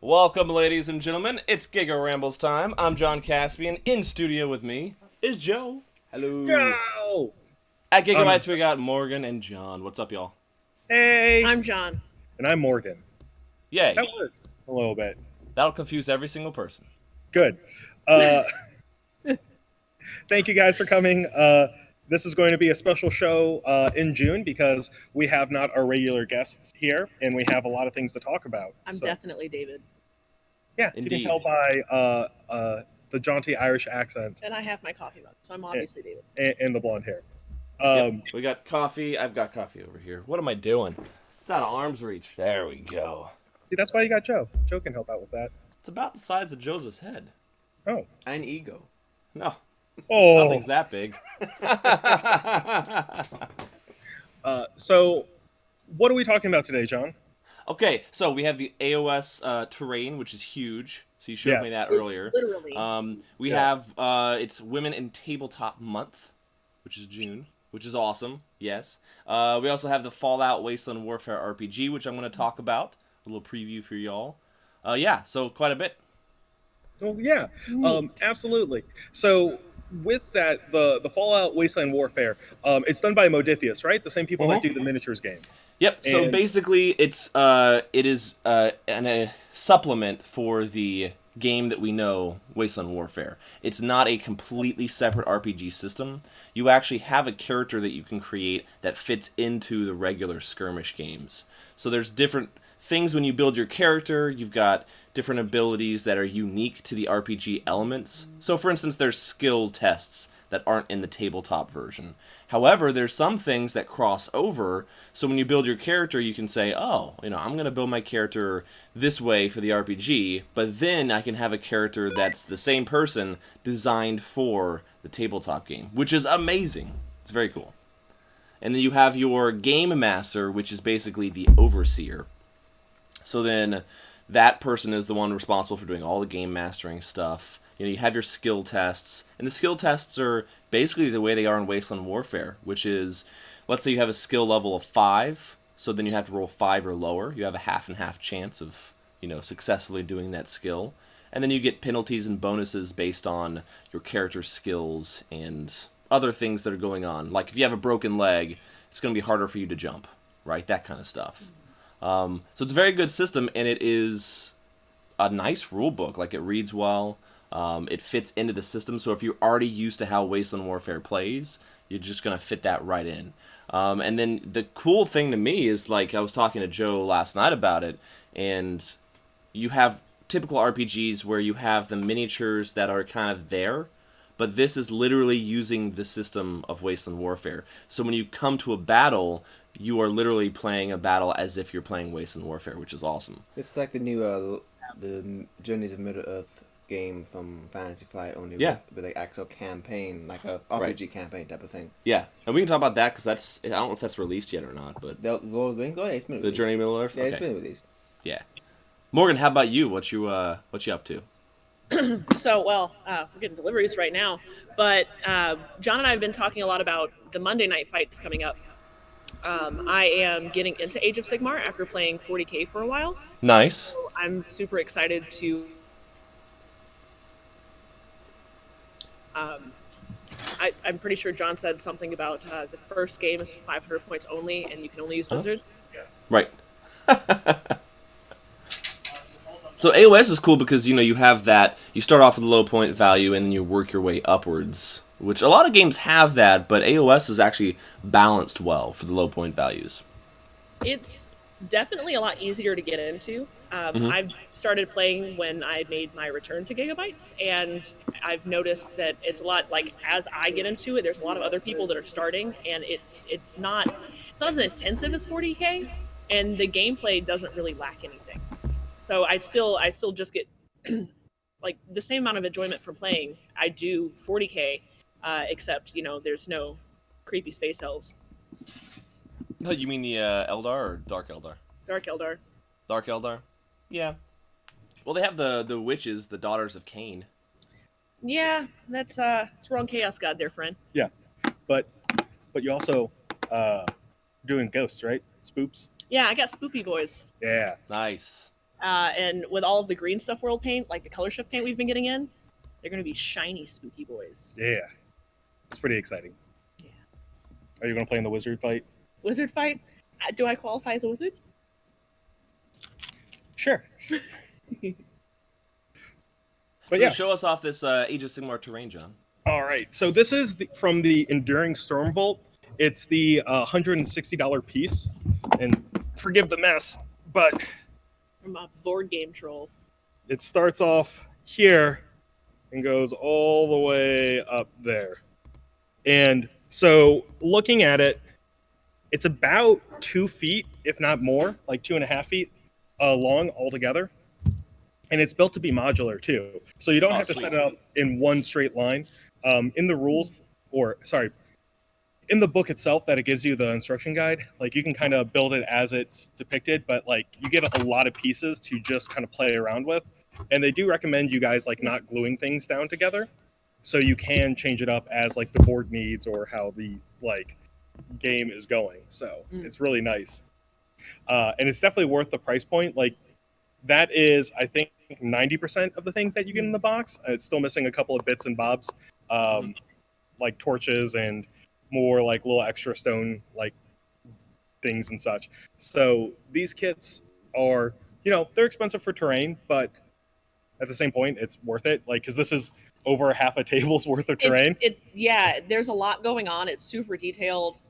Welcome, ladies and gentlemen. It's Giga Rambles time. I'm John Caspian. In studio with me is Joe. Hello. Go! At Um, Gigabytes, we got Morgan and John. What's up, y'all? hey, I'm John. and I'm Morgan. Yay. That works a little bit. That'll confuse every single person. Good. Uh, thank you guys for coming. This is going to be a special show in June because we have not our regular guests here, and we have a lot of things to talk about. I'm So, definitely David. yeah, you Indeed. can tell by the jaunty Irish accent And I have my coffee mug, so I'm obviously David. and the blonde hair. Yep. We got coffee. I've got coffee over here. What am I doing? It's out of arm's reach. There we go. See, that's why you got Joe. Joe can help out with that. It's about the size of Joseph's head. Oh. An ego. No, Oh. nothing's that big. So, what are we talking about today, John? Okay, so we have the AOS Terrain, which is huge. So you showed me Yes. that earlier. Literally. We Yeah. have it's Women in Tabletop Month, which is June, which is awesome. Yes. We also have the Fallout Wasteland Warfare RPG, which I'm going to talk about. A little preview for y'all. Yeah, so quite a bit. Oh yeah, Neat. absolutely. So with that, the Fallout Wasteland Warfare, it's done by Modiphius, right? The same people that do the miniatures game. Yep. So And- basically, it is a supplement for the game that we know, Wasteland Warfare. It's not a completely separate RPG system. You actually have a character that you can create that fits into the regular skirmish games. So there's different things when you build your character. You've got different abilities that are unique to the RPG elements. So for instance, there's skill tests that aren't in the tabletop version. However, there's some things that cross over, so when you build your character, you can say, oh, I'm going to build my character this way for the RPG, but then I can have a character that's the same person designed for the tabletop game, which is amazing. It's very cool. And then you have your Game Master, which is basically the overseer. So then that person is the one responsible for doing all the game mastering stuff. You have your skill tests, and the skill tests are basically the way they are in Wasteland Warfare, which is, let's say you have a skill level of 5, so then you have to roll 5 or lower. You have a half and half chance of, successfully doing that skill. And then you get penalties and bonuses based on your character's skills and other things that are going on. Like if you have a broken leg, it's going to be harder for you to jump, right? That kind of stuff. So it's a very good system, and it is a nice rule book. Like, it reads well. It fits into the system, so if you're already used to how Wasteland Warfare plays, you're just going to fit that right in. And then the cool thing to me is, like, I was talking to Joe last night about it, and you have typical RPGs where you have the miniatures that are kind of there, but this is literally using the system of Wasteland Warfare. So when you come to a battle, you are literally playing a battle as if you're playing Wasteland Warfare, which is awesome. It's like the new the Journeys of Middle Earth game from Fantasy Flight, only Yeah. with like actual campaign, like a RPG campaign type of thing. Yeah, and we can talk about that because I don't know if that's released yet or not, but The Lord of the Rings, oh yeah, it's been the released. Journey of Middle Earth. Yeah, it's Okay. been released. Yeah. Morgan, how about you? What you up to? So, we're getting deliveries right now, but John and I have been talking a lot about the Monday night fights coming up. I am getting into Age of Sigmar after playing 40k for a while. Nice. So I'm super excited to. I'm pretty sure John said something about the first game is 500 points only, and you can only use Wizard. Right. So AOS is cool because you have that. You start off with a low point value and then you work your way upwards, which a lot of games have that, but AOS is actually balanced well for the low point values. It's definitely a lot easier to get into. I've started playing when I made my return to Gigabytes, and I've noticed that it's a lot like as I get into it, there's a lot of other people that are starting, and it's not as intensive as 40k, and the gameplay doesn't really lack anything. So I still just get like the same amount of enjoyment from playing I do 40k, except there's no creepy space elves. No, you mean the Eldar or Dark Eldar? Dark Eldar. Dark Eldar? Yeah. Well, they have the witches, the daughters of Cain. Yeah, that's it's wrong chaos god there, friend. Yeah, but you also doing ghosts, right? Spoops. Yeah, I got spoopy boys. Yeah. Nice. And with all of the green stuff world paint, like the color shift paint we've been getting in, they're going to be shiny, spooky boys. Yeah, it's pretty exciting. Yeah. Are you going to play in the wizard fight? Wizard fight? Do I qualify as a wizard? Sure. But yeah, show us off this Age of Sigmar terrain, John. All right, so this is from the Enduring Stormvault. It's the $160 piece, and forgive the mess, but From a board game troll. it starts off here and goes all the way up there. And so looking at it, it's about 2 feet, if not more, like 2.5 feet long altogether. And it's built to be modular too. So you don't have to set it up in one straight line. In the rules, in the book itself that it gives you, the instruction guide, like you can kind of build it as it's depicted, but like you get a lot of pieces to just kind of play around with. And they do recommend you guys like not gluing things down together. So you can change it up as like the board needs or how the like game is going. So it's really nice. And it's definitely worth the price point. Like that is, I think, 90% of the things that you get in the box. It's still missing a couple of bits and bobs, like torches and more like little extra stone like things and such. So these kits are, they're expensive for terrain, but at the same point, it's worth it. Like, because this is over half a table's worth of terrain. Yeah, there's a lot going on. It's super detailed.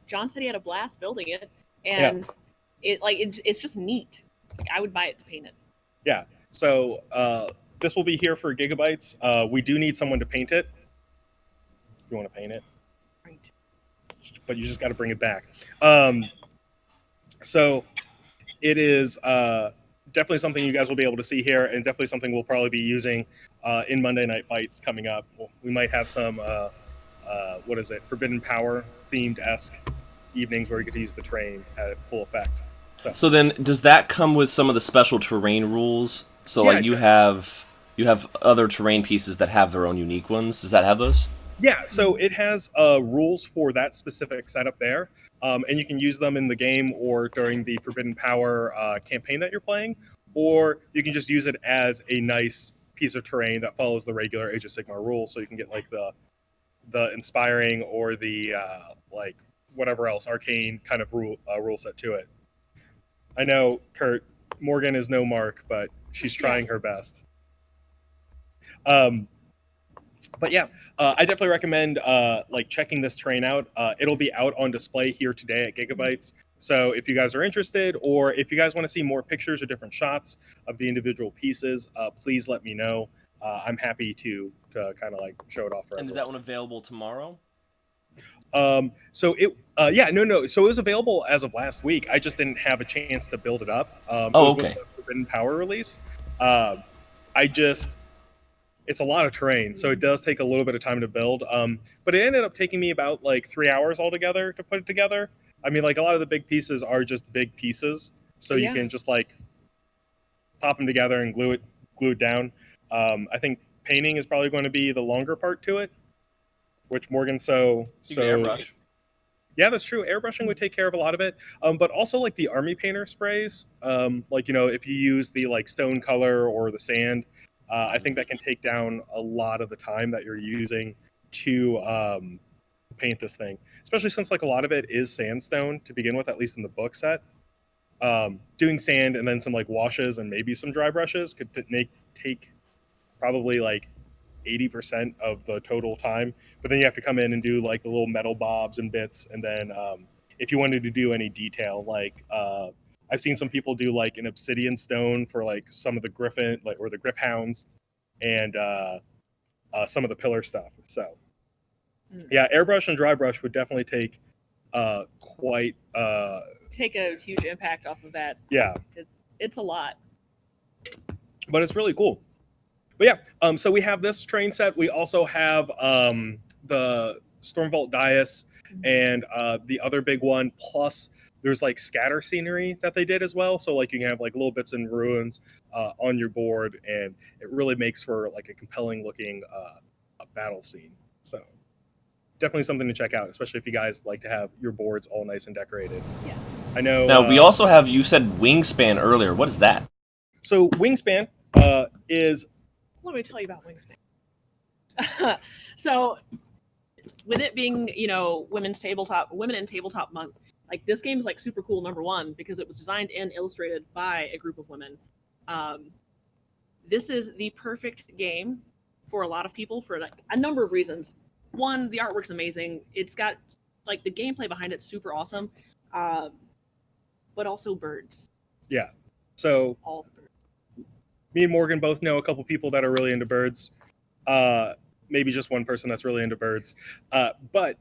John said he had a blast building it, and it's just neat. Like, I would buy it to paint it. Yeah. So this will be here for Gigabytes. We do need someone to paint it. You want to paint it? Right. But you just got to bring it back. So it is definitely something you guys will be able to see here, and definitely something we'll probably be using in Monday Night Fights coming up. We might have some, Forbidden Power themed-esque evenings where we get to use the terrain at full effect. So then, does that come with some of the special terrain rules? So like you have other terrain pieces that have their own unique ones. Does that have those? Yeah, so it has rules for that specific setup there, and you can use them in the game or during the Forbidden Power campaign that you're playing, or you can just use it as a nice piece of terrain that follows the regular Age of Sigmar rules, so you can get like the inspiring or the like whatever else arcane kind of rule set to it. I know, Kurt, Morgan is no mark, but she's trying her best. But yeah, I definitely recommend like checking this terrain out. It'll be out on display here today at Gigabytes. So if you guys are interested, or if you guys want to see more pictures or different shots of the individual pieces, please let me know. I'm happy to kind of like show it off for everyone. And is that one available tomorrow? So it so it was available as of last week. I just didn't have a chance to build it up. Okay. With the Forbidden Power release. It's a lot of terrain, so it does take a little bit of time to build. But it ended up taking me about like 3 hours altogether to put it together. I mean, like a lot of the big pieces are just big pieces, so you can just like pop them together and glue it down. I think painting is probably going to be the longer part to it, which Morgan so airbrush. Yeah, that's true. Airbrushing would take care of a lot of it. But also like the army painter sprays, if you use the like stone color or the sand, I think that can take down a lot of the time that you're using to paint this thing, especially since like a lot of it is sandstone to begin with, at least in the book set. Doing sand and then some like washes and maybe some dry brushes could take probably like 80% of the total time, but then you have to come in and do like the little metal bobs and bits, and then if you wanted to do any detail, like I've seen some people do like an obsidian stone for like some of the griffin, like or the grip hounds, and some of the pillar stuff. So yeah, airbrush and dry brush would definitely take take a huge impact off of that. Yeah, it's a lot, but it's really cool. But yeah, so we have this train set. We also have the Stormvault dais and the other big one. Plus, there's like scatter scenery that they did as well. So like you can have like little bits and ruins on your board, and it really makes for like a compelling looking battle scene. So definitely something to check out, especially if you guys like to have your boards all nice and decorated. Yeah. I know. Now we also have. You said Wingspan earlier. What is that? So Wingspan is Let me tell you about Wingspan. So, with it being, women in tabletop month, like this game is like super cool. Number one, because it was designed and illustrated by a group of women. This is the perfect game for a lot of people for like a number of reasons. One, the artwork's amazing. It's got like the gameplay behind it's super awesome, but also birds. Yeah. So All the birds. Me and Morgan both know a couple people that are really into birds. Maybe just one person that's really into birds. But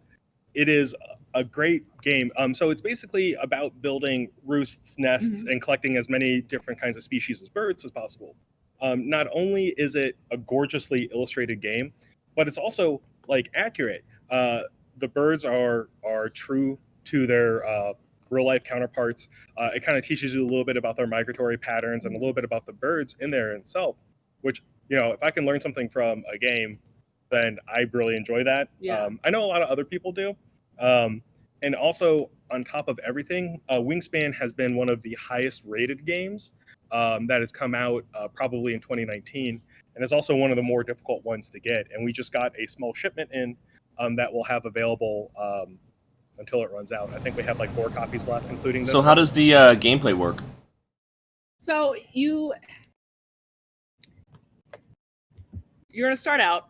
it is a great game. So it's basically about building roosts, nests, and collecting as many different kinds of species as birds as possible. Not only is it a gorgeously illustrated game, but it's also like accurate. The birds are true to their real life counterparts. It kind of teaches you a little bit about their migratory patterns and a little bit about the birds in there itself, which, if I can learn something from a game, then I really enjoy that. Yeah. I know a lot of other people do. And also, on top of everything, Wingspan has been one of the highest rated games that has come out probably in 2019. And it's also one of the more difficult ones to get. And we just got a small shipment in that we'll have available until it runs out. I think we have like 4 copies left, including this. So how does the gameplay work? So you're going to start out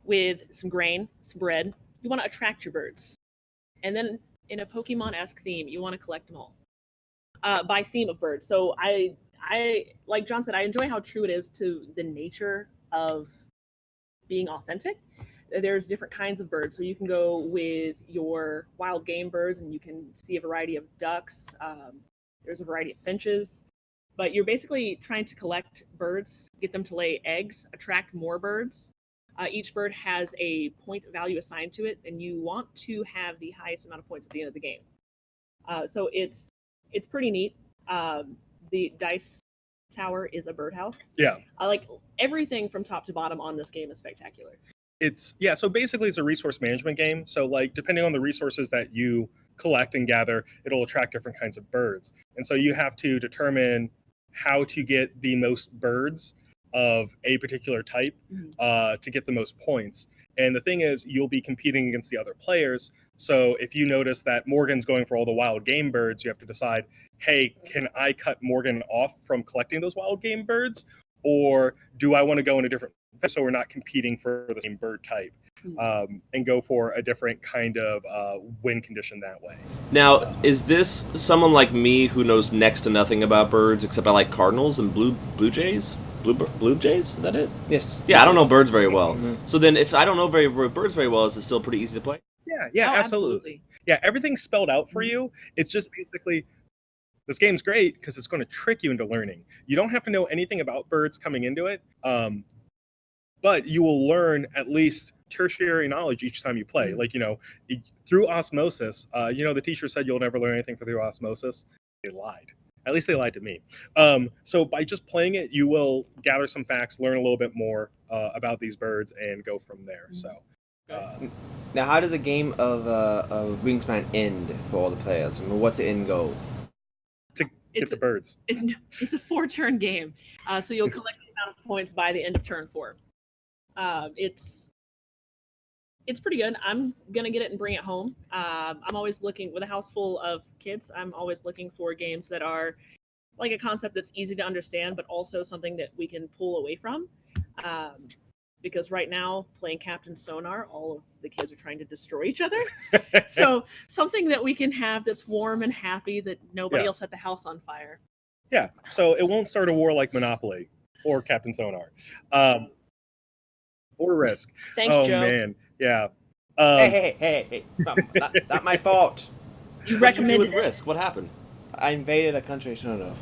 with some grain, some bread. You want to attract your birds. And then in a Pokemon-esque theme, you want to collect them all. By theme of birds. So I like John said, I enjoy how true it is to the nature of being authentic. There's different kinds of birds. So you can go with your wild game birds and you can see a variety of ducks. There's a variety of finches. But you're basically trying to collect birds, get them to lay eggs, attract more birds. Each bird has a point value assigned to it, and you want to have the highest amount of points at the end of the game. So it's pretty neat. The dice tower is a birdhouse. Yeah. Like everything from top to bottom on this game is spectacular. So basically it's a resource management game. So like depending on the resources that you collect and gather, it'll attract different kinds of birds. And so you have to determine how to get the most birds of a particular type to get the most points. And the thing is, you'll be competing against the other players. So if you notice that Morgan's going for all the wild game birds, you have to decide, hey, can I cut Morgan off from collecting those wild game birds? Or do I want to go in a different, so we're not competing for the same bird type, and go for a different kind of win condition that way. Now, is this someone like me who knows next to nothing about birds, except I like cardinals and blue jays? Blue jays? Is that it? Yes. Yeah, I don't know birds very well. So then if I don't know birds very well, is it still pretty easy to play? Yeah, Oh, absolutely. Yeah, everything's spelled out for you. It's just basically, this game's great because it's going to trick you into learning. You don't have to know anything about birds coming into it, but you will learn at least tertiary knowledge each time you play. Like, through osmosis, the teacher said you'll never learn anything through osmosis. They lied. At least they lied to me. So by just playing it, you will gather some facts, learn a little bit more about these birds, and go from there. So, now, how does a game of Wingspan end for all the players? I mean, what's the end goal? to get the birds. It's a 4-turn game, so you'll collect the amount of points by the end of turn 4. It's pretty good. I'm gonna get it and bring it home. I'm always looking, with a house full of kids, I'm always looking for games that are like a concept that's easy to understand, but also something that we can pull away from. Because right now, playing Captain Sonar, all of the kids are trying to destroy each other. So something that we can have that's warm and happy, that nobody will set the house on fire. Yeah, so it won't start a war like Monopoly or Captain Sonar. Or Risk. Thanks, Joe. Oh, man. Yeah. Hey. Not my fault. You What did you do recommended with Risk? What happened? I invaded a country I shouldn't have.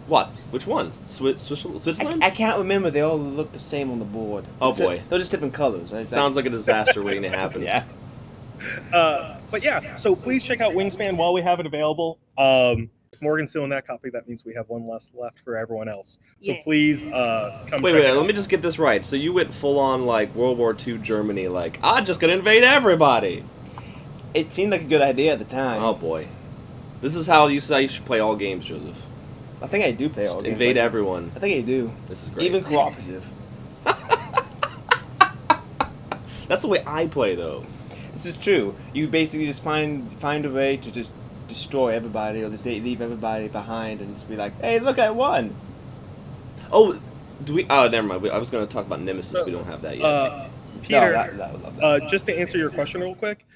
What? Which one? Switzerland? I can't remember. They all look the same on the board. Oh, boy. They're just different colors. Sounds like a disaster waiting to happen. Yeah. But yeah, so please check out Wingspan while we have it available. If Morgan's still in that copy, that means we have one less left for everyone else. So Yeah. please come Wait, check it out. let me just get this right. So you went full on like World War II Germany, like, I'm just gonna invade everybody. It seemed like a good idea at the time. Oh boy. This is how you say you should play all games, Joseph. I think I do play all Just games. invade like this. everyone. I think I do. This is great. Even cooperative. That's the way I play, though. This is true. You basically just find a way to just destroy everybody, or just leave everybody behind, and just be like, "Hey, look, I won." Oh, do we? Oh, never mind. I was going to talk about Nemesis. We don't have that yet. Peter, that would love that. just to answer your question real quick,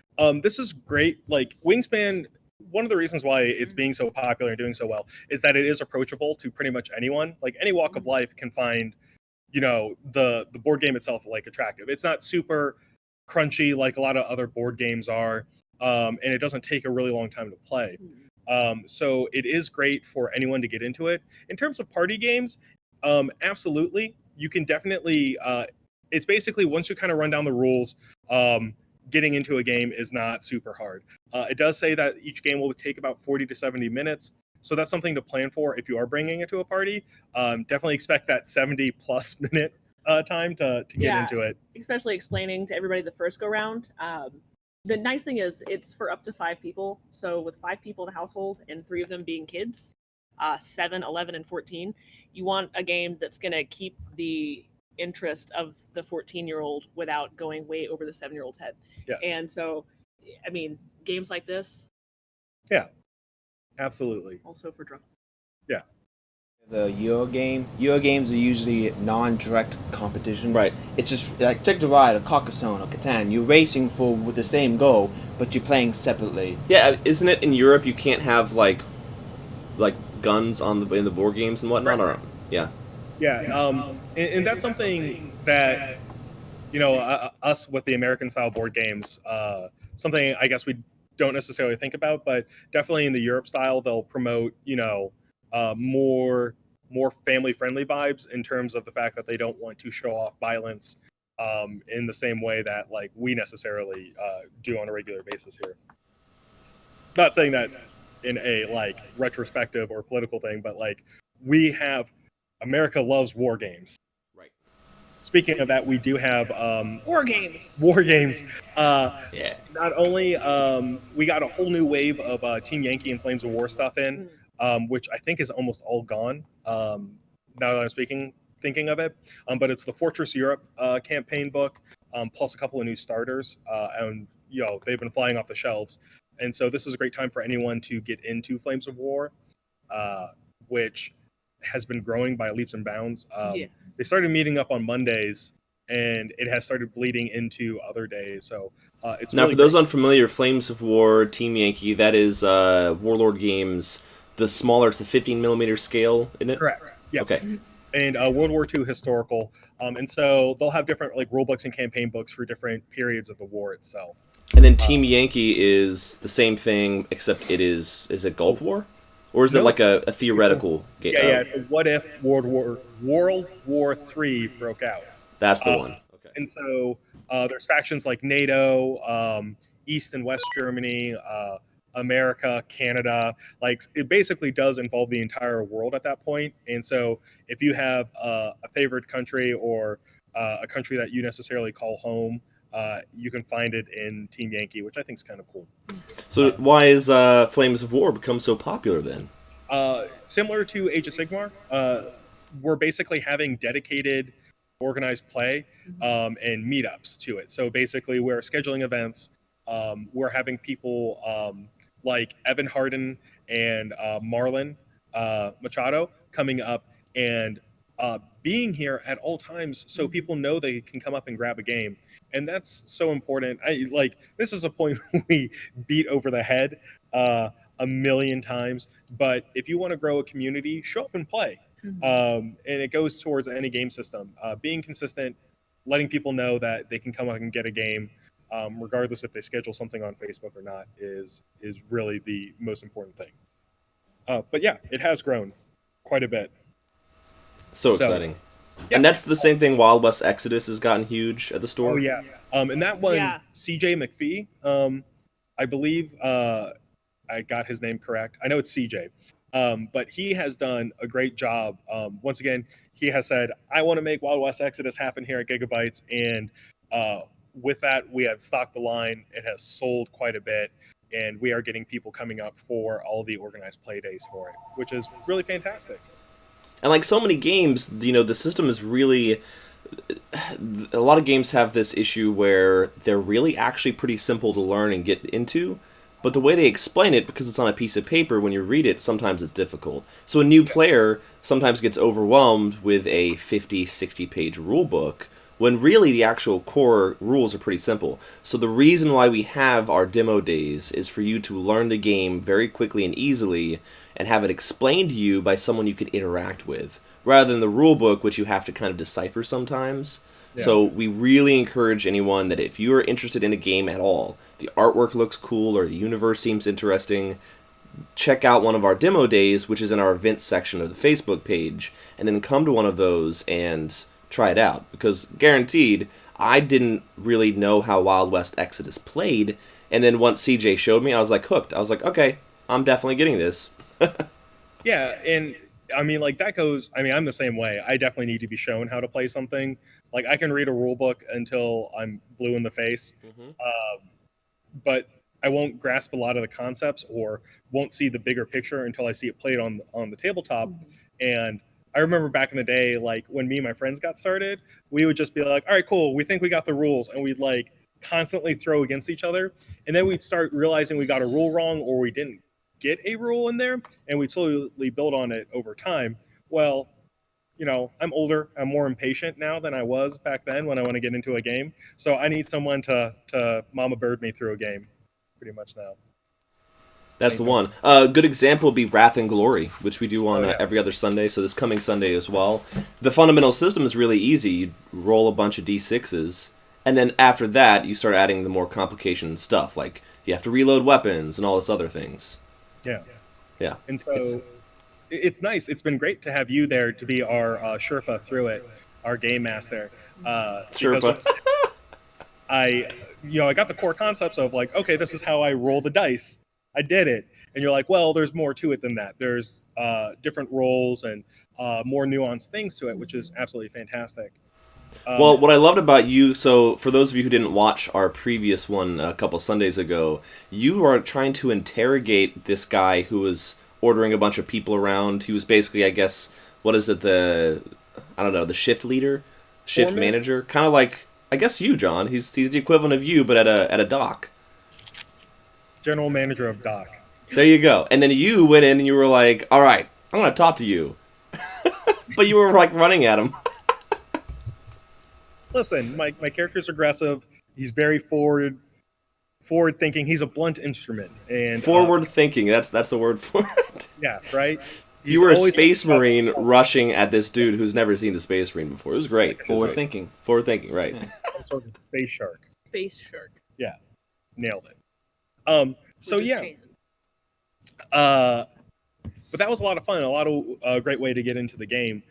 this is great. Like Wingspan, one of the reasons why it's being so popular and doing so well is that it is approachable to pretty much anyone. Like any walk of life can find, the board game itself like attractive. It's not super crunchy like a lot of other board games are, and it doesn't take a really long time to play. So it is great for anyone to get into it. In terms of party games, absolutely, you can definitely. It's basically once you kind of run down the rules, getting into a game is not super hard. It does say that each game will take about 40 to 70 minutes. So that's something to plan for if you are bringing it to a party. Definitely expect that 70 plus minute time to get into it. Especially explaining to everybody the first go round. The nice thing is it's for up to 5 people. So with 5 people in a household and 3 of them being kids, 7, 11, and 14, you want a game that's going to keep the interest of the 14-year-old without going way over the 7-year-old's head. Yeah. And so, I mean, games like this. Yeah, absolutely. Also for drunk. Yeah. The Euro games are usually non-direct competition. Right. It's just like Take the Ride or Carcassonne or Catan. You're racing with the same goal, but you're playing separately. Yeah, isn't it in Europe you can't have like guns in the board games and whatnot? Right. Or, yeah. Yeah, and that's something that, us with the American style board games, something I guess we don't necessarily think about, but definitely in the Europe style, they'll promote, more family friendly vibes in terms of the fact that they don't want to show off violence in the same way that like we necessarily do on a regular basis here. Not saying that in a like retrospective or political thing, but like America loves war games. Right. Speaking of that, we do have War games. War games. Yeah. Not only we got a whole new wave of Team Yankee and Flames of War stuff in, which I think is almost all gone. Now that I'm thinking of it, but it's the Fortress Europe campaign book, plus a couple of new starters, and they've been flying off the shelves. And so this is a great time for anyone to get into Flames of War, which has been growing by leaps and bounds. They started meeting up on Mondays, and it has started bleeding into other days. So it's now really for those great. unfamiliar, Flames of War, Team Yankee, that is Warlord Games. The smaller, it's a 15mm scale, isn't it? Correct. Yeah. Okay. And World War II historical, and so they'll have different like rule books and campaign books for different periods of the war itself. And then Team Yankee is the same thing, except is it Gulf War? Or is it like a theoretical game? Yeah, it's a what if World War III broke out. That's the one. Okay. And so there's factions like NATO, East and West Germany, America, Canada. Like it basically does involve the entire world at that point. And so if you have a favored country or a country that you necessarily call home, you can find it in Team Yankee, which I think is kind of cool. So why is Flames of War become so popular then? Similar to Age of Sigmar, we're basically having dedicated organized play and meetups to it. So basically we're scheduling events. We're having people like Evan Harden and Marlon Machado coming up and being here at all times so people know they can come up and grab a game. And that's so important. This is a point we beat over the head a million times. But if you want to grow a community, show up and play. And it goes towards any game system. Being consistent, letting people know that they can come up and get a game, regardless if they schedule something on Facebook or not, is really the most important thing. But yeah, it has grown quite a bit. So exciting. Yeah. And that's the same thing Wild West Exodus has gotten huge at the store? Oh, yeah. And that one, CJ McPhee, I believe I got his name correct. I know it's CJ. But he has done a great job. Once again, he has said, I want to make Wild West Exodus happen here at Gigabytes. And with that, we have stocked the line. It has sold quite a bit. and we are getting people coming up for all the organized play days for it, which is really fantastic. And like so many games, the system is really. A lot of games have this issue where they're really actually pretty simple to learn and get into, but the way they explain it, because it's on a piece of paper, when you read it, sometimes it's difficult. So a new player sometimes gets overwhelmed with a 50, 60-page rule book, when really the actual core rules are pretty simple. So the reason why we have our demo days is for you to learn the game very quickly and easily, and have it explained to you by someone you can interact with, rather than the rule book, which you have to kind of decipher sometimes. Yeah. So we really encourage anyone that if you are interested in a game at all, the artwork looks cool or the universe seems interesting, check out one of our demo days, which is in our events section of the Facebook page, and then come to one of those and try it out. Because guaranteed, I didn't really know how Wild West Exodus played, and then once CJ showed me, I was like hooked. I was like, okay, I'm definitely getting this. Yeah, and I mean, like, that goes, I mean, I'm the same way. I definitely need to be shown how to play something. Like, I can read a rule book until I'm blue in the face, but I won't grasp a lot of the concepts or won't see the bigger picture until I see it played on the tabletop. And I remember back in the day, like, when me and my friends got started, we would just be like, all right, cool, we think we got the rules, and we'd, like, constantly throw against each other. And then we'd start realizing we got a rule wrong or we didn't get a rule in there, and we slowly build on it over time. Well, I'm older, I'm more impatient now than I was back then when I want to get into a game. So I need someone to mama bird me through a game pretty much now. That's the one. A good example would be Wrath and Glory, which we do on every other Sunday, so this coming Sunday as well. The fundamental system is really easy. You roll a bunch of D6s, and then after that, you start adding the more complication stuff, like you have to reload weapons and all this other things. Yeah. And so it's nice. It's been great to have you there to be our Sherpa through it, our game master. Sherpa. I got the core concepts of, like, okay, this is how I roll the dice. I did it. And you're like, well, there's more to it than that. There's different roles and more nuanced things to it, which is absolutely fantastic. Well, what I loved about you, so for those of you who didn't watch our previous one a couple Sundays ago, you are trying to interrogate this guy who was ordering a bunch of people around. He was basically, I guess, what is it, the shift leader? Shift Foreman? Manager? Kind of like, I guess you, John. He's the equivalent of you, but at a dock. General manager of dock. There you go. And then you went in and you were like, all right, I'm going to talk to you. But you were, like, running at him. Listen, my character's aggressive. He's very forward thinking. He's a blunt instrument. And forward thinking. That's the word for it. Yeah, right. You were a space marine rushing at this dude who's never seen the space marine before. It was great. Forward thinking, right? Yeah. Some sort of space shark. Space shark. Yeah, nailed it. So yeah. But that was a lot of fun. A lot of great way to get into the game.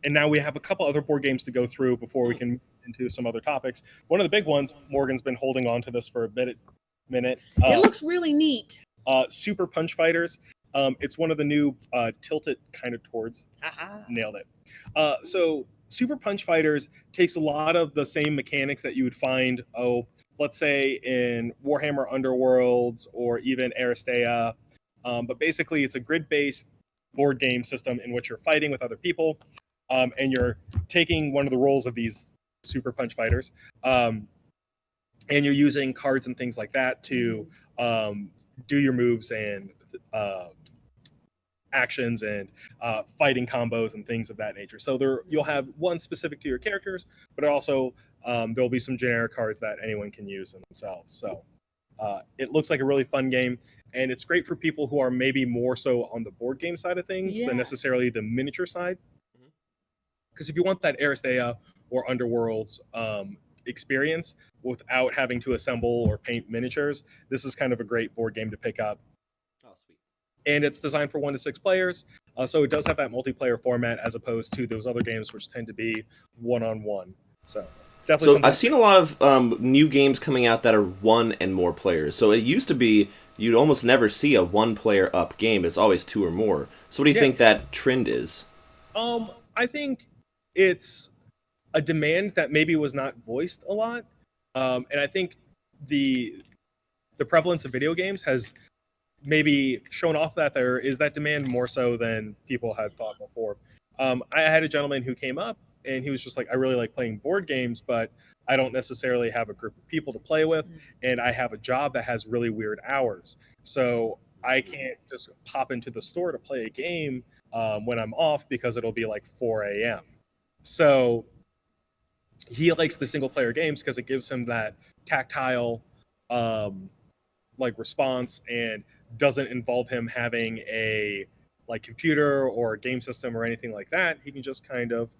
And now we have a couple other board games to go through before we can move into some other topics. One of the big ones, Morgan's been holding on to this for a minute. It looks really neat. Super Punch Fighters. It's one of the new tilt it kind of towards. Nailed it. So Super Punch Fighters takes a lot of the same mechanics that you would find, let's say in Warhammer Underworlds or even Aristea. But basically it's a grid-based board game system in which you're fighting with other people. And you're taking one of the roles of these Super Punch Fighters, and you're using cards and things like that to do your moves and actions and fighting combos and things of that nature. So you'll have one specific to your characters, but also there'll be some generic cards that anyone can use themselves. So it looks like a really fun game, and it's great for people who are maybe more so on the board game side of things than necessarily the miniature side. Because if you want that Aristea or Underworlds experience without having to assemble or paint miniatures, this is kind of a great board game to pick up. Oh, sweet. And it's designed for 1 to 6 players, so it does have that multiplayer format as opposed to those other games which tend to be one-on-one. So definitely. So I've seen a lot of new games coming out that are 1 and more players. So it used to be you'd almost never see a 1-player up game. It's always 2 or more. So what do you think that trend is? I think it's a demand that maybe was not voiced a lot, and I think the the prevalence of video games has maybe shown off that there is that demand more so than people had thought before. I had a gentleman who came up and he was just like, I really like playing board games, but I don't necessarily have a group of people to play with, and I have a job that has really weird hours. So I can't just pop into the store to play a game when I'm off because it'll be like 4 a.m. So he likes the single player games because it gives him that tactile like response and doesn't involve him having a like computer or game system or anything like that. He can just kind of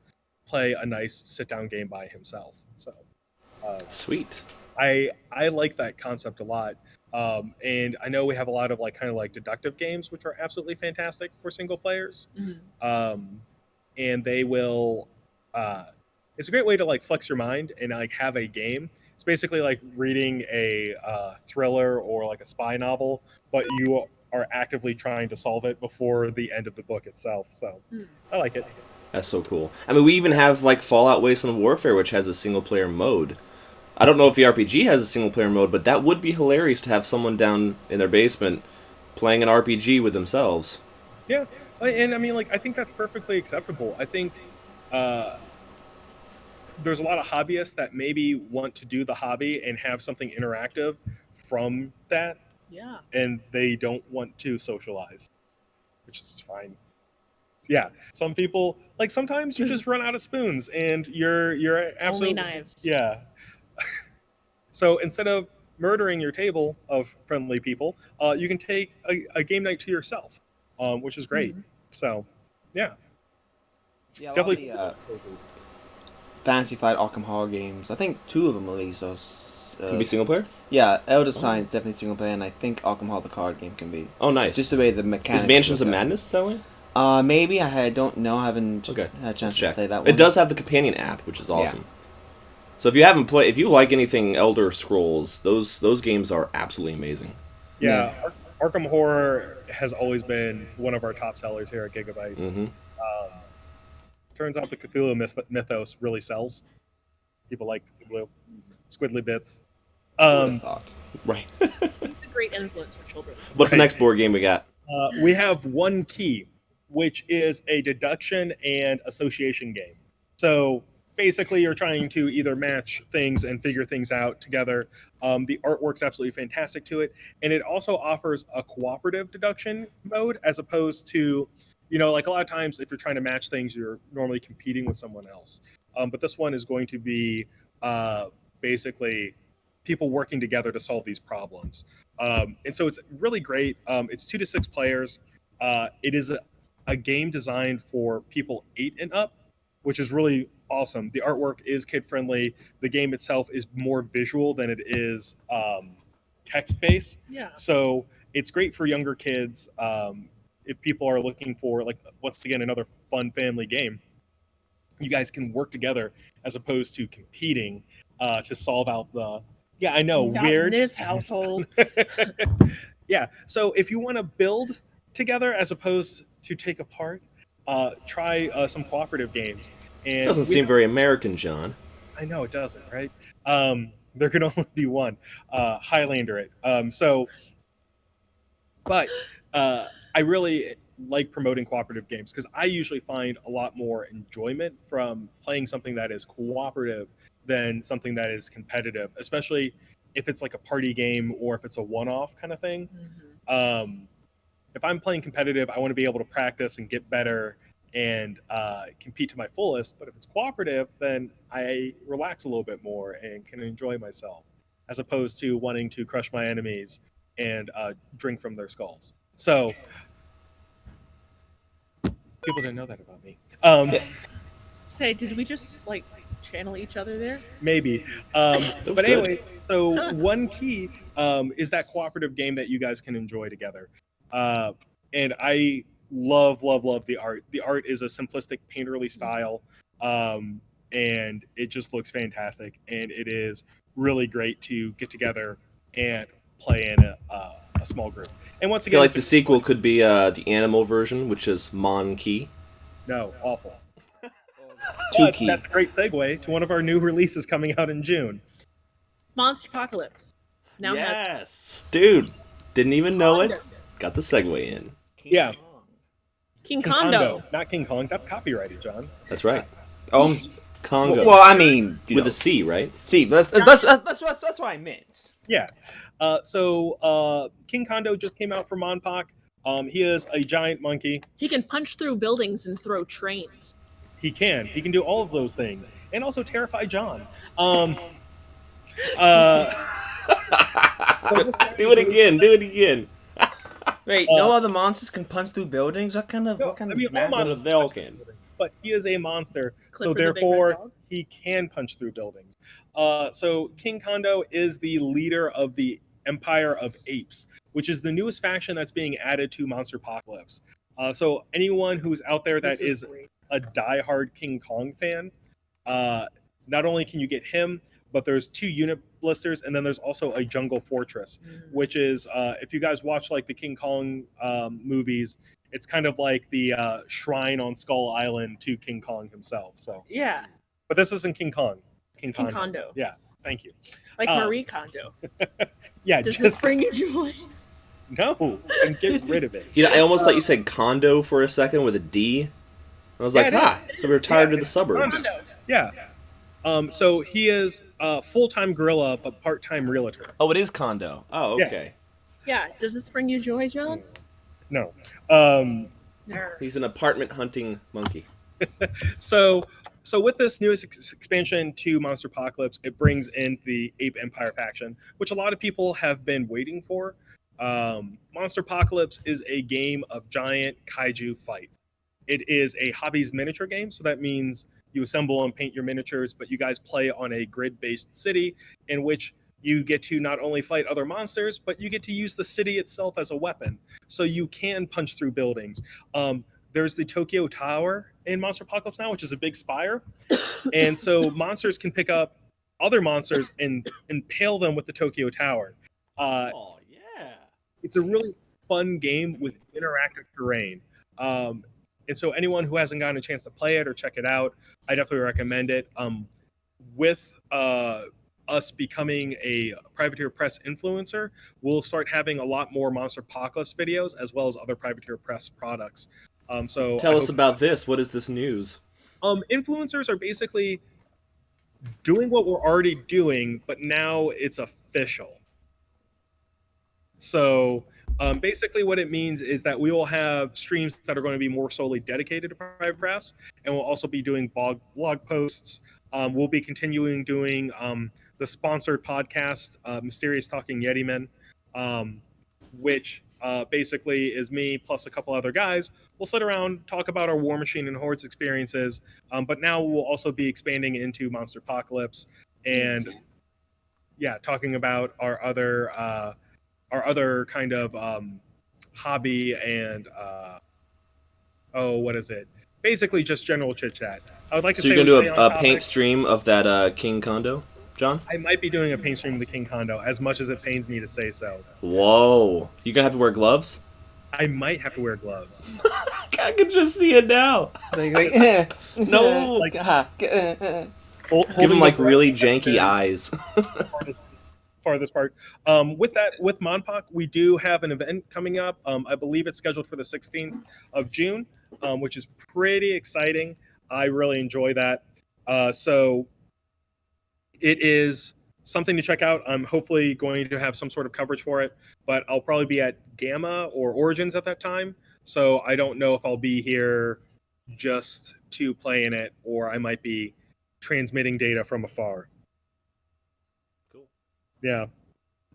play a nice sit down game by himself. So Sweet. I like that concept a lot. And I know we have a lot of like kind of like deductive games, which are absolutely fantastic for single players. And they will, it's a great way to like flex your mind and like have a game. It's basically like reading a thriller or like a spy novel, but you are actively trying to solve it before the end of the book itself. So I like it. That's so cool. I mean, we even have like Fallout Wasteland Warfare, which has a single player mode. I don't know if the RPG has a single player mode, but that would be hilarious to have someone down in their basement playing an RPG with themselves. Yeah, and I mean, like, I think that's perfectly acceptable. I think there's a lot of hobbyists that maybe want to do the hobby and have something interactive from that. Yeah. And they don't want to socialize, which is fine. Yeah, some people, like, sometimes you just run out of spoons and you're absolutely... Only knives. Yeah. So instead of murdering your table of friendly people, you can take a game night to yourself, which is great. So, yeah. Yeah, Definitely. Fantasy Flight Arkham Horror games. I think 2 of them at least. Can be single player? Yeah, Elder Sign is definitely single player, and I think Arkham Horror the card game can be. Oh, nice. Just the way the mechanics. Is Mansions of Madness that way? Maybe. I don't know. I haven't had a chance to play that one. It does have the companion app, which is awesome. Yeah. So if you haven't played, if you like anything Elder Scrolls, those games are absolutely amazing. Yeah, Arkham Horror has always been one of our top sellers here at Gigabytes. Turns out the Cthulhu mythos really sells. People like Cthulhu, squiddly bits. Thought. Right. It's a great influence for children. What's the next board game we got? We have One Key, which is a deduction and association game. So basically, you're trying to either match things and figure things out together. The artwork's absolutely fantastic to it. And it also offers a cooperative deduction mode as opposed to, you know, like a lot of times if you're trying to match things, you're normally competing with someone else. But this one is going to be basically people working together to solve these problems. And so it's really great. It's 2 to 6 players. It is a game designed for people 8 and up, which is really awesome. The artwork is kid-friendly. The game itself is more visual than it is text-based. Yeah. So it's great for younger kids. If people are looking for, like, once again, another fun family game, you guys can work together as opposed to competing to solve out the... Yeah, I know, Not weird. in this household. Yeah, so if you want to build together as opposed to take apart, try some cooperative games. And doesn't seem very American, John. I know, it doesn't, right? There can only be one. Highlander it. But I really like promoting cooperative games because I usually find a lot more enjoyment from playing something that is cooperative than something that is competitive, especially if it's like a party game or if it's a one-off kind of thing. If I'm playing competitive, I want to be able to practice and get better and compete to my fullest. But if it's cooperative, then I relax a little bit more and can enjoy myself, as opposed to wanting to crush my enemies and drink from their skulls. So people didn't know that about me. Say, did we just like channel each other there? Maybe. But anyways, so One Key is that cooperative game that you guys can enjoy together. And I love the art. The art is a simplistic painterly style, and it just looks fantastic. And it is really great to get together and play in a small group. And once I again, feel like the sequel could be the animal version, which is Mon Key. No, awful. Two Key. That's a great segue to one of our new releases coming out in June. Monster Apocalypse. now has Yes, dude. Didn't even know it. Kondo. Got the segue in. Yeah. King King Kondo. not King Kong. That's copyrighted, John. That's right. Oh, Congo. well, I mean, with a C, right? C. That's what I meant. Yeah. So King Kondo just came out from Monpok. He is a giant monkey. He can punch through buildings and throw trains. He can do all of those things, and also terrify John. Do it again. Do it again. Wait, no other monsters can punch through buildings? What kind of all math? monsters They all punch through can. buildings, but he is a monster, so Clifford the Big Red therefore Dog? he can punch through buildings. So King Kondo is the leader of the Empire of Apes, which is the newest faction that's being added to Monster Apocalypse. So anyone who's out there that This is great. a diehard King Kong fan, not only can you get him, but there's 2 unit blisters, and then there's also a jungle fortress, which is if you guys watch like the King Kong movies, it's kind of like the shrine on Skull Island to King Kong himself. So, Yeah, but this isn't King Kong. King Kondo. Yeah, thank you. Like Marie Kondo. Yeah, Does this just bring you joy? no, and get rid of it. You know, I almost thought you said condo for a second with a D. I was like, Yeah, so we're retired to the it's suburbs. Kondo. Yeah. So he is a full-time gorilla, but part-time realtor. Oh, it is condo. Oh, Yeah. okay. Yeah, does this bring you joy, John? No. Nerd. He's an apartment hunting monkey. So with this newest expansion to Monster Apocalypse, it brings in the Ape Empire faction, which a lot of people have been waiting for. Monster Apocalypse is a game of giant kaiju fights. It is a hobbies miniature game, so that means you assemble and paint your miniatures, but you guys play on a grid-based city in which you get to not only fight other monsters, but you get to use the city itself as a weapon. So you can punch through buildings. There's the Tokyo Tower in Monster Apocalypse now, which is a big spire. And so monsters can pick up other monsters and impale them with the Tokyo Tower. Oh, yeah. It's a really fun game with interactive terrain. And so anyone who hasn't gotten a chance to play it or check it out, I definitely recommend it. With us becoming a Privateer Press influencer, we'll start having a lot more Monster Apocalypse videos as well as other Privateer Press products. So Tell us about this. What is this news? influencers are basically doing what we're already doing, but now it's official. So basically what it means is that we will have streams that are going to be more solely dedicated to Private Press, and we'll also be doing blog posts. We'll be continuing doing the sponsored podcast, Mysterious Talking Yeti Men, which basically is me plus a couple other guys. We'll sit around, talk about our War Machine and Hordes experiences, but now we'll also be expanding into Monster Apocalypse and talking about our other kind of hobby and what is it? Basically just general chit chat. I would like to So say you're we going stay to on do a topic. paint stream of that King Kondo, John? I might be doing a paint stream of the King Kondo, as much as it pains me to say so. Whoa. You going to have to wear gloves? I might have to wear gloves. I can just see it now. No. Like, Give him like really janky eyes. farthest part. With Monpok, we do have an event coming up. I believe it's scheduled for the 16th of June, which is pretty exciting. I really enjoy that. So it is something to check out. I'm hopefully going to have some sort of coverage for it, but I'll probably be at Gamma or Origins at that time. So I don't know if I'll be here just to play in it, or I might be transmitting data from afar. Cool. Yeah.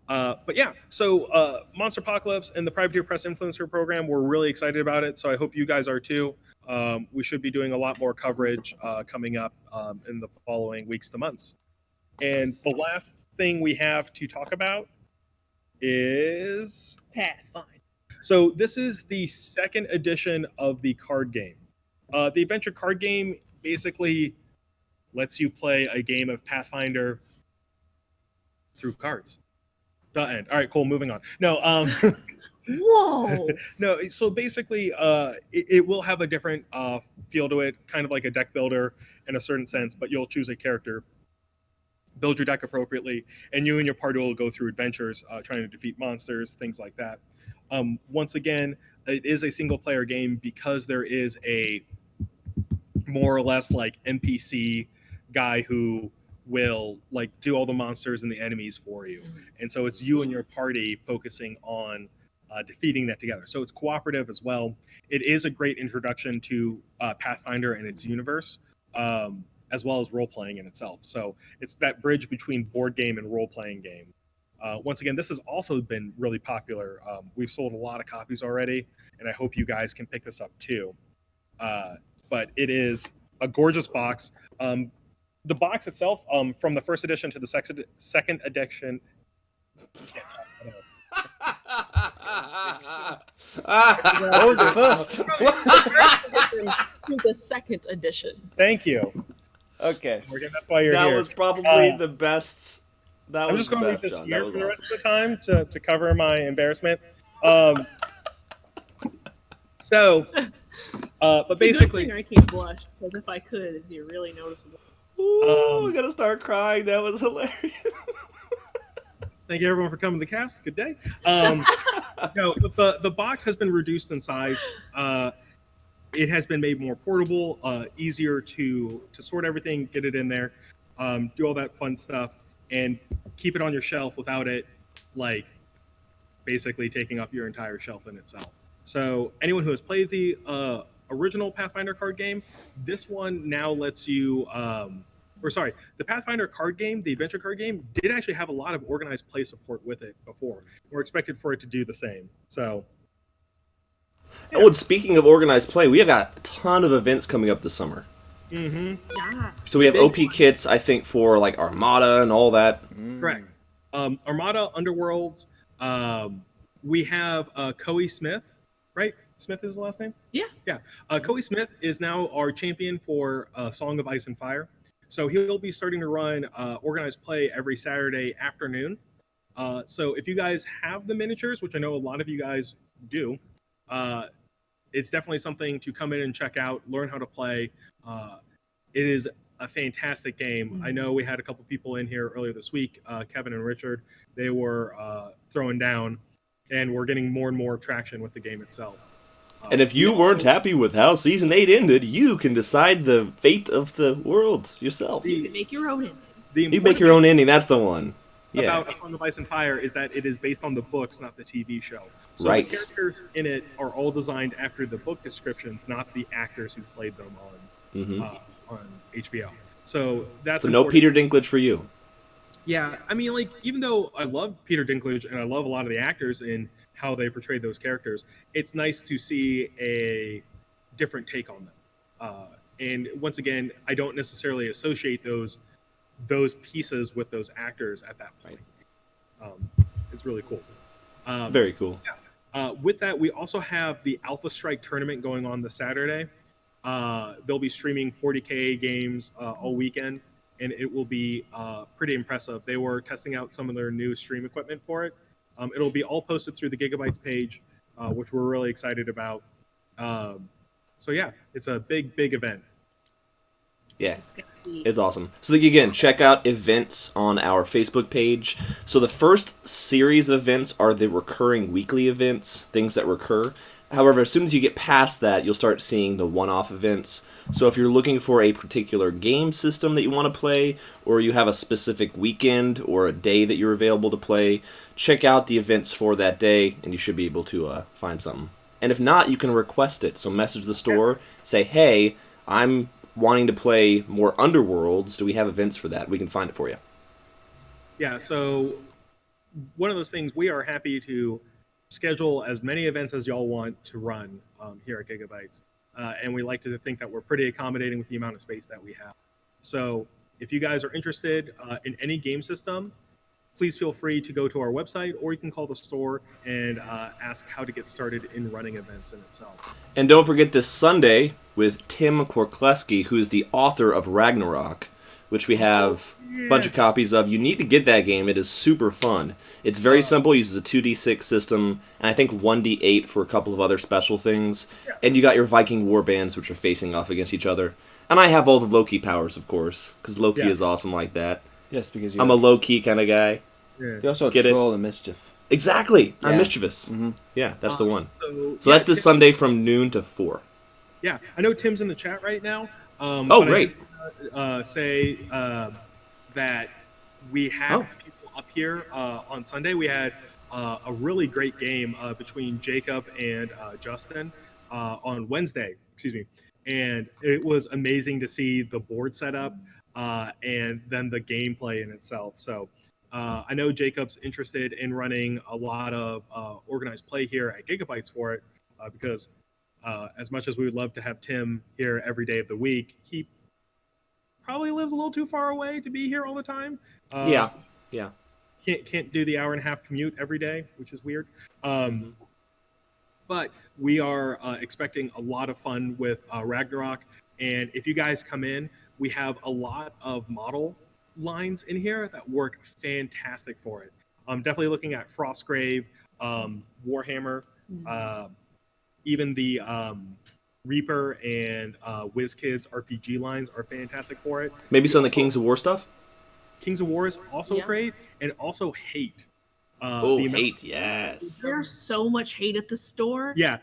But yeah, so Monster Apocalypse and the Privateer Press Influencer Program, we're really excited about it. So I hope you guys are too. We should be doing a lot more coverage coming up in the following weeks to months. And the last thing we have to talk about is... Pathfinder. So this is the second edition of the card game. The adventure card game basically lets you play a game of Pathfinder through cards. The end. All right, cool. Moving on. No, Whoa. no. So basically, it will have a different feel to it, kind of like a deck builder in a certain sense. But you'll choose a character build your deck appropriately, and you and your party will go through adventures trying to defeat monsters, things like that. Once again, it is a single player game because there is a more or less like NPC guy who will like do all the monsters and the enemies for you, and so it's you and your party focusing on defeating that together. So it's cooperative as well. It is a great introduction to Pathfinder and its universe, as well as role playing in itself. So it's that bridge between board game and role playing game. Once again, this has also been really popular. We've sold a lot of copies already, and I hope you guys can pick this up too. But it is a gorgeous box. The box itself, from the first edition to the second edition. What was the first? To the second edition. Thank you. Okay. Morgan, that's why you're That here. was probably the best. I'm just going to leave this John. here That for the was rest of the time to cover my embarrassment. But basically, I can't blush, because if I could, it'd be really noticeable. Ooh, I gotta start crying. That was hilarious. thank you everyone for coming to the cast. Good day. The box has been reduced in size. It has been made more portable, easier to sort everything, get it in there, do all that fun stuff, and keep it on your shelf without it like basically taking up your entire shelf in itself. So anyone who has played the original Pathfinder card game, this one now lets you the Pathfinder card game, the adventure card game, did actually have a lot of organized play support with it before. We're expected for it to do the same. So yeah. Oh, and speaking of organized play, we have got a ton of events coming up this summer. Mm-hmm. Yes. So we have OP kits, I think, for like Armada and all that. Correct. Armada, Underworlds. We have Coey Smith, right? Smith is the last name? Yeah. Yeah. Coey Smith is now our champion for Song of Ice and Fire. So he'll be starting to run organized play every Saturday afternoon. So if you guys have the miniatures, which I know a lot of you guys do, it's definitely something to come in and check out, learn how to play. It is a fantastic game. Mm-hmm. I know we had a couple people in here earlier this week, Kevin and Richard. They were throwing down, and we're getting more and more traction with the game itself. And if you weren't happy with how Season 8 ended, you can decide the fate of the world yourself. You can make your own ending. You make your own ending, that's the one. Yeah. About A Song of Ice and Fire is that it is based on the books, not the TV show. So Right. the characters in it are all designed after the book descriptions, not the actors who played them on HBO. So that's So no important. Peter Dinklage for you. Yeah, I mean, like, even though I love Peter Dinklage and I love a lot of the actors and how they portrayed those characters, it's nice to see a different take on them. And once again, I don't necessarily associate those pieces with those actors at that point. It's really cool. Very cool. With that, we also have the Alpha Strike tournament going on this Saturday. They'll be streaming 40K games all weekend, and it will be pretty impressive. They were testing out some of their new stream equipment for it. It'll be all posted through the Gigabytes page, which we're really excited about. So yeah, it's a big event. Yeah, it's awesome. So again, check out events on our Facebook page. So the first series of events are the recurring weekly events, things that recur. However, as soon as you get past that, you'll start seeing the one-off events. So if you're looking for a particular game system that you want to play, or you have a specific weekend or a day that you're available to play, check out the events for that day, and you should be able to find something. And if not, you can request it. So message the store, say, hey, I'm wanting to play more Underworlds. Do we have events for that? We can find it for you. Yeah, so one of those things, we are happy to schedule as many events as y'all want to run here at Gigabytes. And we like to think that we're pretty accommodating with the amount of space that we have. So if you guys are interested in any game system, please feel free to go to our website, or you can call the store and ask how to get started in running events in itself. And don't forget this Sunday with Tim Korkleski, who is the author of Ragnarok, which we have a bunch of copies of. You need to get that game. It is super fun. It's very simple. It uses a 2d6 system, and I think 1d8 for a couple of other special things. And you got your Viking warbands, which are facing off against each other. And I have all the Loki powers, of course, because Loki is awesome like that. Yes, because I'm a low-key kind of guy. Yeah. you're also a Get it? troll and mischief. Exactly. I'm Yeah. mischievous. Mm-hmm. Yeah, that's the one. So yeah, that's this Sunday from noon to 4. Yeah, I know Tim's in the chat right now. Oh, but great. I do say that we have Oh. people up here on Sunday. We had a really great game between Jacob and Justin on Wednesday. Excuse me, and it was amazing to see the board setup and then the gameplay in itself. So. I know Jacob's interested in running a lot of organized play here at Gigabytes for it because as much as we would love to have Tim here every day of the week, he probably lives a little too far away to be here all the time. Yeah. Can't do the hour and a half commute every day, which is weird. But we are expecting a lot of fun with Ragnarok, and if you guys come in, we have a lot of model lines in here that work fantastic for it. I'm definitely looking at Frostgrave, Warhammer, even the Reaper and WizKids RPG lines are fantastic for it. Maybe some of the Kings of War stuff? Kings of War is also Yeah. great, and also Hate. Oh, the amount- hate, yes. There's so much hate at the store. Yeah,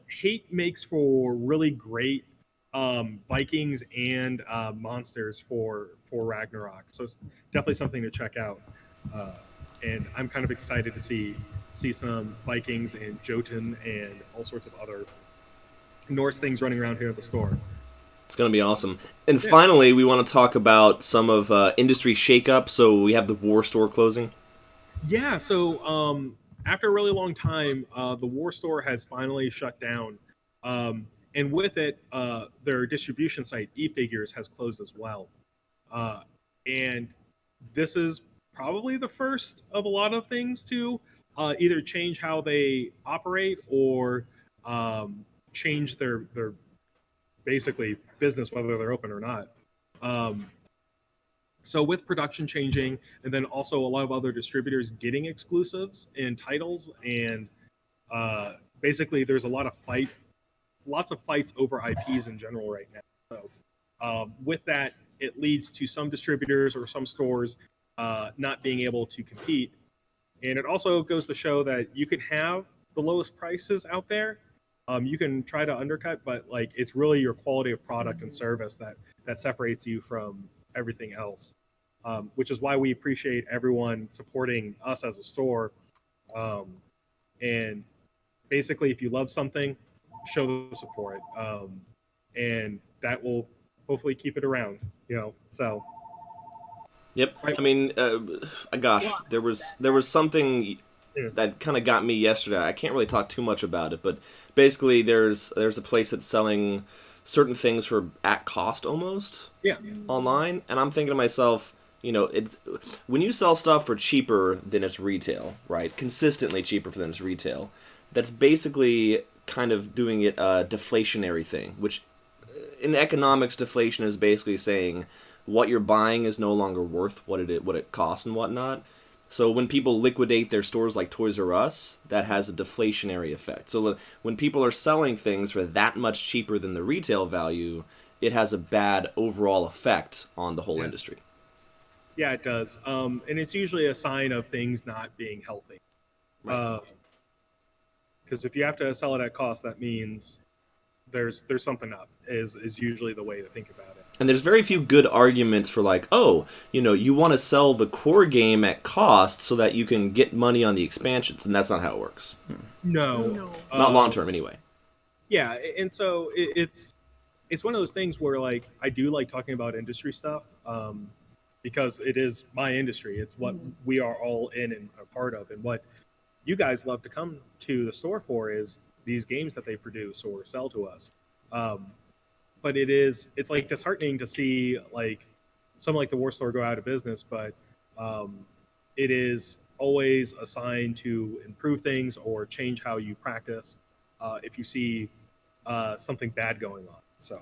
Hate makes for really great Vikings and monsters for Ragnarok. So it's definitely something to check out. And I'm kind of excited to see some Vikings and Jotun and all sorts of other Norse things running around here at the store. It's going to be awesome. And finally, we want to talk about some of industry shakeup. So we have the Warstore closing. Yeah, so after a really long time, the Warstore has finally shut down. And with it, their distribution site, eFigures, has closed as well. And this is probably the first of a lot of things to either change how they operate or change their basically business, whether they're open or not. So with production changing, and then also a lot of other distributors getting exclusives and titles, and basically there's lots of fights over IPs in general right now. So with that, it leads to some distributors or some stores not being able to compete. And it also goes to show that you can have the lowest prices out there. You can try to undercut, but like it's really your quality of product and service that separates you from everything else. Which is why we appreciate everyone supporting us as a store. And basically, if you love something, show the support, and that will hopefully keep it around. So. Yep. Right. I mean, gosh, there was something that kind of got me yesterday. I can't really talk too much about it, but basically there's a place that's selling certain things for at cost almost online, and I'm thinking to myself, it's when you sell stuff for cheaper than it's retail, right? Consistently cheaper than it's retail. That's basically kind of doing it a deflationary thing, which in economics, deflation is basically saying what you're buying is no longer worth what it costs and whatnot. So when people liquidate their stores like Toys R Us, that has a deflationary effect. So when people are selling things for that much cheaper than the retail value, it has a bad overall effect on the whole industry. Yeah, it does. And it's usually a sign of things not being healthy. Right. Because if you have to sell it at cost, that means there's something up, is usually the way to think about it. And there's very few good arguments for like, you want to sell the core game at cost so that you can get money on the expansions, and that's not how it works. No. Not long term, anyway. Yeah, and so it's one of those things where like I do like talking about industry stuff because it is my industry. It's what we are all in and a part of, and what you guys love to come to the store for is these games that they produce or sell to us. But it's like disheartening to see like something like the Warstore go out of business, but it is always a sign to improve things or change how you practice if you see something bad going on. So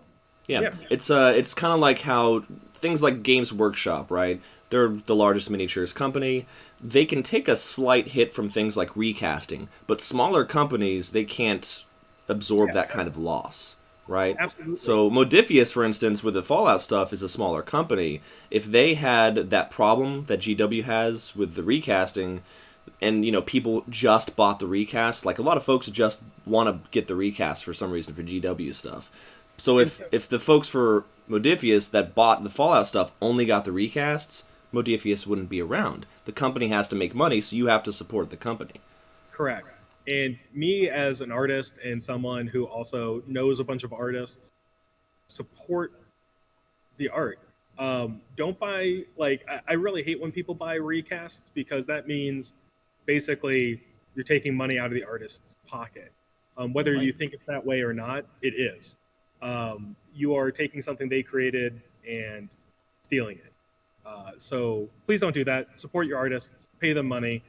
yeah. It's kind of like how things like Games Workshop, right? They're the largest miniatures company. They can take a slight hit from things like recasting, but smaller companies, they can't absorb that kind of loss. right? Absolutely. So Modifius, for instance, with the Fallout stuff, is a smaller company. If they had that problem that GW has with the recasting, and people just bought the recast, like a lot of folks just want to get the recast for some reason for GW stuff. So if the folks for Modifius that bought the Fallout stuff only got the recasts, Modifius wouldn't be around. The company has to make money, so you have to support the company. Correct. And me as an artist and someone who also knows a bunch of artists, support the art. Don't buy, like, I really hate when people buy recasts, because that means basically you're taking money out of the artist's pocket. Whether you think it's that way or not, it is. You are taking something they created and stealing it. So please don't do that. Support your artists, pay them money,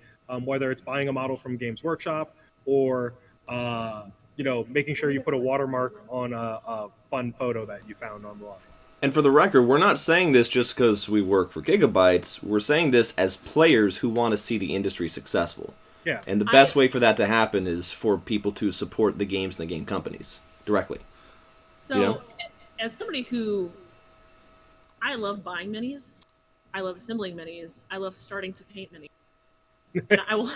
whether it's buying a model from Games Workshop or making sure you put a watermark on a fun photo that you found online. And for the record, we're not saying this just because we work for Gigabytes. We're saying this as players who want to see the industry successful. Yeah. And the best way for that to happen is for people to support the games and the game companies directly. So, as somebody who, I love buying minis, I love assembling minis, I love starting to paint minis. And I will,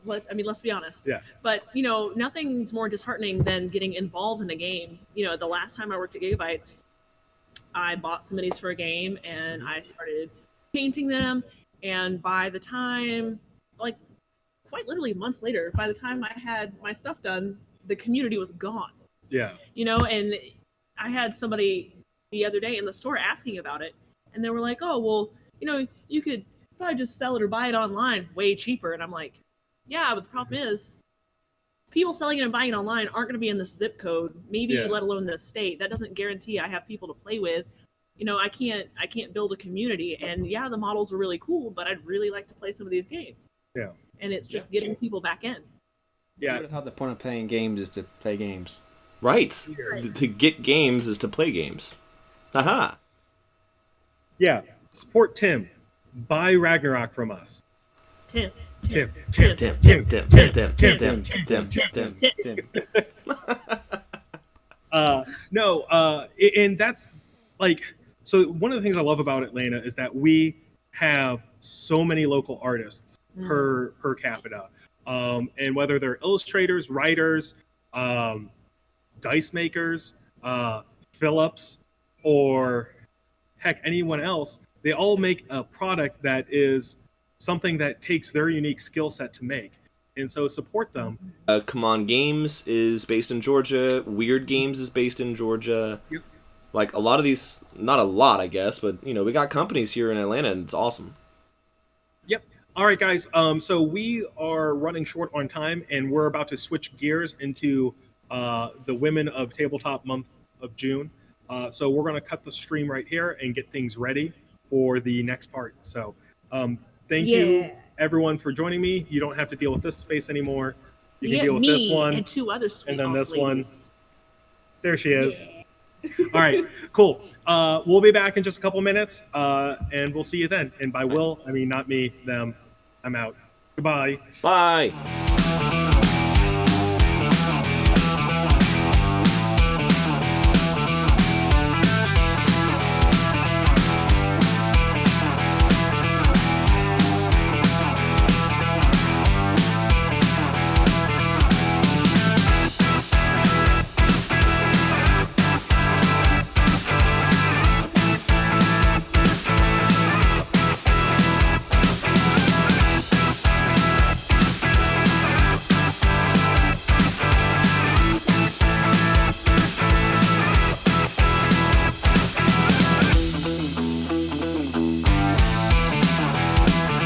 let's be honest. Yeah. But, nothing's more disheartening than getting involved in a game. The last time I worked at Gigabytes, I bought some minis for a game and I started painting them. And by the time, like, quite literally months later, by the time I had my stuff done, the community was gone. Yeah. And I had somebody the other day in the store asking about it, and they were like, oh, well, you could probably just sell it or buy it online way cheaper. And I'm like, yeah, but the problem is people selling it and buying it online aren't going to be in this zip code, maybe let alone this state. That doesn't guarantee I have people to play with. I can't build a community. And yeah, the models are really cool, but I'd really like to play some of these games. Yeah. And it's just getting people back in. Yeah. I would have thought the point of playing games is to play games. Right. To get games is to play games. Haha. Yeah. Support Tim. Buy Ragnarok from us. Tim. And that's like, so one of the things I love about Atlanta is that we have so many local artists per capita. And whether they're illustrators, writers, dice makers, Phillips, or heck, anyone else, they all make a product that is something that takes their unique skill set to make. And so support them. Come On Games is based in Georgia. Weird Games is based in Georgia. Yep. Like a lot of these, not a lot, I guess, but we got companies here in Atlanta, and it's awesome. Yep. All right, guys. So we are running short on time, and we're about to switch gears into the Women of Tabletop month of June. So we're going to cut the stream right here and get things ready for the next part. So thank you, everyone, for joining me. You don't have to deal with this space anymore. You can deal with this one. And two other sweet and then this ladies. one. There she is. Yeah. All right, cool. We'll be back in just a couple minutes, and we'll see you then. And by will, I mean not me, them. I'm out. Goodbye. Bye.